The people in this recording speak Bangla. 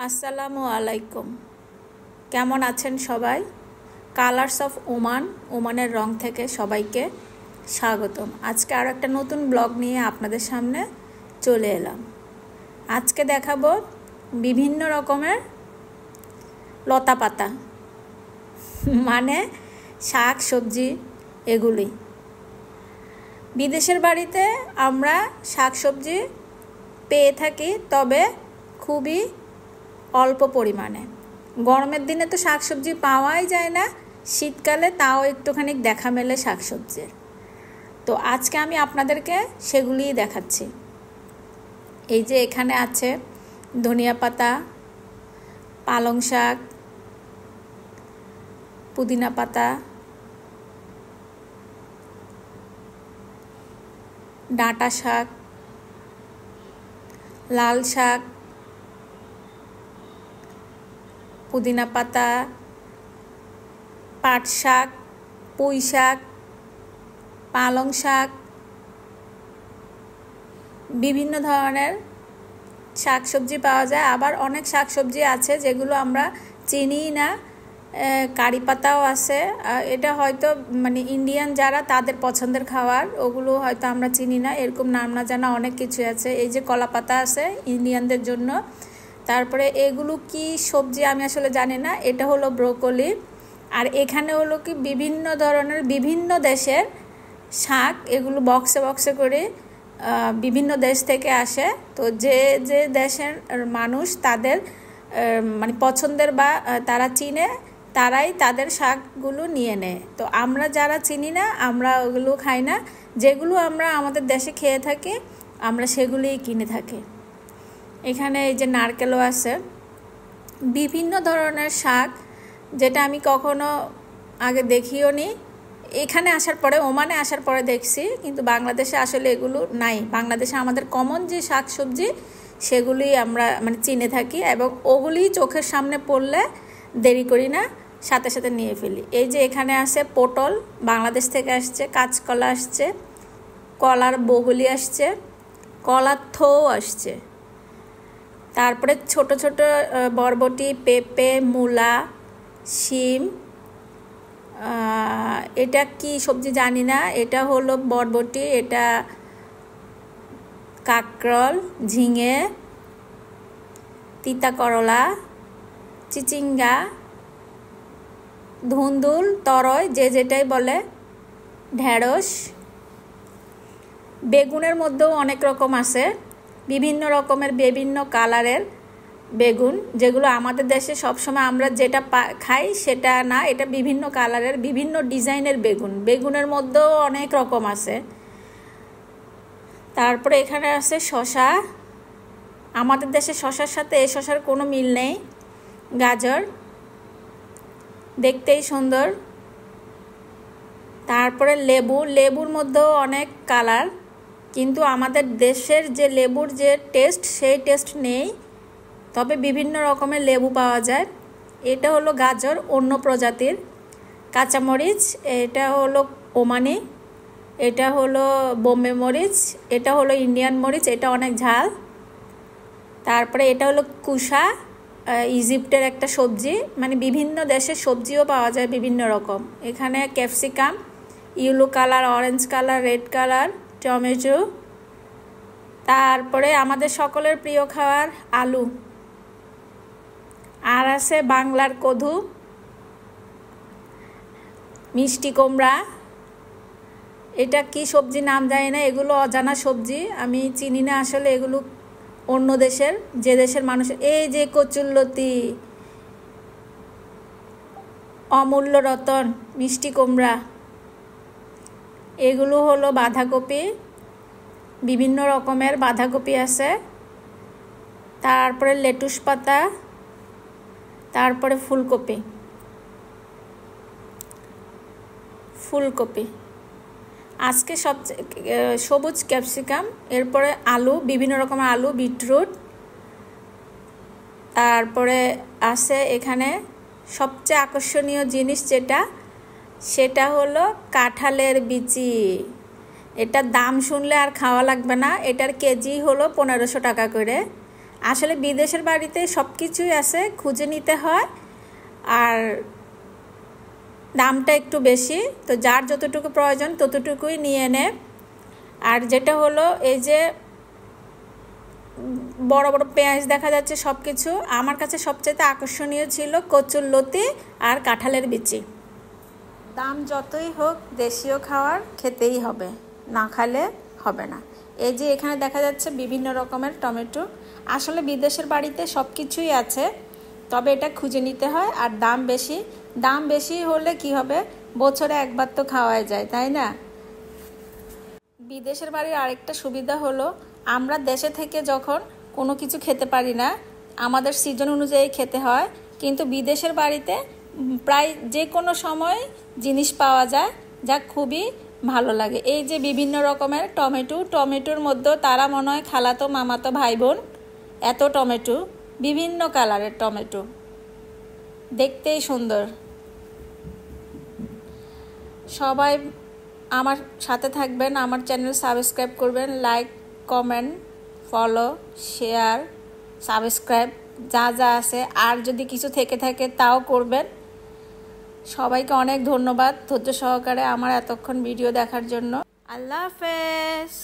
আসসালামু আলাইকুম। কেমন আছেন সবাই? কালার্স অফ ওমান, ওমানের রং থেকে সবাইকে স্বাগতম। আজকে আর একটা নতুন ব্লগ নিয়ে আপনাদের সামনে চলে এলাম। আজকে দেখাবো বিভিন্ন রকমের লতা পাতা, মানে শাক সবজি, এগুলি। বিদেশের বাড়িতে আমরা শাক সবজি পেয়ে থাকি, তবে খুবই অল্প পরিমাণে। গরমের দিনে তো শাকসবজি পাওয়াই যায় না, শীতকালে তাও একটুখানি দেখা মেলে শাকসবজির। তো আজকে আমি আপনাদেরকে সেগুলিই দেখাচ্ছি। এই যে এখানে আছে ধনিয়া পাতা, পালং শাক, পুদিনা পাতা, ডাঁটা শাক, লাল শাক, পুদিনা পাতা, পাট শাক, পুঁই শাক, পালং শাক, বিভিন্ন ধরনের শাকসবজি পাওয়া যায়। আবার অনেক শাকসবজি আছে যেগুলো আমরা চিনিই না, কারি পাতাও আছে। এটা হয়তো মানে ইন্ডিয়ান যারা তাদের পছন্দের খাবার, ওগুলো হয়তো আমরা চিনি না, এরকম নাম না জানা অনেক কিছু আছে। এই যে কলা পাতা আছে ইন্ডিয়ানদের জন্য। তারপরে এগুলো কি সবজি আমি আসলে জানি না, এটা হলো ব্রোকলি। আর এখানে হলো কি বিভিন্ন ধরনের বিভিন্ন দেশের শাক, এগুলো বক্সে বক্সে করে বিভিন্ন দেশ থেকে আসে। তো যে যে দেশের মানুষ তাদের মানে পছন্দের বা তারা চিনে, তারাই তাদের শাকগুলো নিয়ে নেয়। তো আমরা যারা চিনি না, আমরা ওগুলো খাই না। যেগুলো আমরা আমাদের দেশে খেয়ে থাকি, আমরা সেগুলিই কিনে থাকি। এখানে এই যে নারকেলও আছে, বিভিন্ন ধরনের শাক, যেটা আমি কখনো আগে দেখিও নি। এখানে আসার পরে, ওমানে আসার পরে দেখছি, কিন্তু বাংলাদেশে আসলে এগুলো নাই। বাংলাদেশে আমাদের কমন যে শাক সবজি, সেগুলি আমরা মানে চিনে থাকি, এবং ওগুলি চোখের সামনে পড়লে দেরি করি না, সাথে সাথে নিয়ে ফেলি। এই যে এখানে আছে পটল, বাংলাদেশ থেকে আসছে, কাঁচকলা আসছে, কলার বগলি আসছে, কলার থো আসছে। তারপরে ছোট ছোট বরবটি, পেঁপে, মূলা, শিম, এটা কি সবজি জানি না, এটা হলো বরবটি, এটা কাঁকরোল, ঝিঙে, তিতা করলা, চিচিঙ্গা, ধুন্দুল, তরয়, যে যেটাই বলে, ঢেঁড়স। বেগুনের মধ্যেও অনেক রকম আছে, বিভিন্ন রকমের বিভিন্ন কালারের বেগুন, যেগুলো আমাদের দেশে সবসময় আমরা যেটা খাই সেটা না, এটা বিভিন্ন কালারের বিভিন্ন ডিজাইনের বেগুন। বেগুনের মধ্যেও অনেক রকম আছে। তারপরে এখানে আছে শসা, আমাদের দেশে শসার সাথে এই শসার কোনো মিল নেই। গাজর, দেখতেই সুন্দর। তারপরে লেবু, লেবুর মধ্যেও অনেক কালার, কিন্তু আমাদের দেশের যে লেবুর যে টেস্ট, সেই টেস্ট নেই, তবে বিভিন্ন রকমের লেবু পাওয়া যায়। এটা হলো গাজর, অন্য প্রজাতির। কাঁচামরিচ, এটা হলো ওমানি, এটা হলো বোম্বে মরিচ, এটা হলো ইন্ডিয়ান মরিচ, এটা অনেক ঝাল। তারপরে এটা হলো কুশা, ইজিপ্টের একটা সবজি, মানে বিভিন্ন দেশের সবজিও পাওয়া যায় বিভিন্ন রকম। এখানে capsicum, yellow colour, orange colour, red colour, tomato. তারপরে আমাদের সকলের প্রিয় খাবার আলু। আর আছে বাংলার কদু, মিষ্টি কুমড়া, এটা কি সবজি নাম জানি না, এগুলো অজানা সবজি, আমি চিনি না আসলে এগুলো অন্য দেশের, যে দেশের মানুষ। এই যে কচুরলতি, অমূল্য রতন, মিষ্টি কুমড়া, এগুলো হলো বাঁধাকপি, বিভিন্ন রকমের বাঁধাকপি আছে। তারপরে লেটুস পাতা, তারপরে ফুলকপি, ফুলকপি আজকে সবচেয়ে সবুজ ক্যাপসিকাম, এরপরে আলু, বিভিন্ন রকমের আলু, বিটরুট। তারপরে আছে এখানে সবচেয়ে আকর্ষণীয় জিনিস যেটা, সেটা হলো কাঁঠালের বিচি। এটার দাম শুনলে আর খাওয়া লাগবে না, এটার কেজি হলো 1500 টাকা করে। আসলে বিদেশের বাড়িতে সব কিছুই আছে, খুঁজে নিতে হয়, আর দামটা একটু বেশি। তো যার যতটুকু প্রয়োজন ততটুকুই নিয়ে নে। আর যেটা হলো এই যে বড় বড় পেঁয়াজ দেখা যাচ্ছে, সব কিছু আমার কাছে সবচেয়ে আকর্ষণীয় ছিল কচুরলতি আর কাঁঠালের বিচি। দাম যতই হোক দেশীয় খাবার খেতেই হবে, না খেলে হবে না। এই যে এখানে দেখা যাচ্ছে বিভিন্ন রকমের টমেটো। আসলে বিদেশের বাড়িতে সব কিছুই আছে, তবে এটা খুঁজে নিতে হয়, আর দাম বেশি। দাম বেশি হলে কি হবে, বছরে একবার তো খাওয়াই যায়, তাই না? বিদেশের বাড়ির আরেকটা সুবিধা হলো আমরা দেশে থেকে যখন কোনো কিছু খেতে পারি না, আমাদের সিজন অনুযায়ী খেতে হয়, কিন্তু বিদেশের বাড়িতে প্রায় যে কোনো সময় জিনিস পাওয়া যায়, যা খুবই ভালো লাগে। এই যে বিভিন্ন রকমের টমেটোর মধ্যে তারা মনে হয় খালাতো মামাতো ভাই বোন, এত টমেটো, বিভিন্ন কালারের টমেটো, দেখতেই সুন্দর। সবাই আমার সাথে থাকবেন, আমার চ্যানেল সাবস্ক্রাইব করবেন, like, comment, follow, share, subscribe যা যা আছে, আর যদি কিছু থেকে থাকে তাও করবেন। সবাইকে অনেক ধন্যবাদ ধৈর্য সহকারে আমার এতক্ষণ ভিডিও দেখার জন্য। আল্লাহ হাফেজ।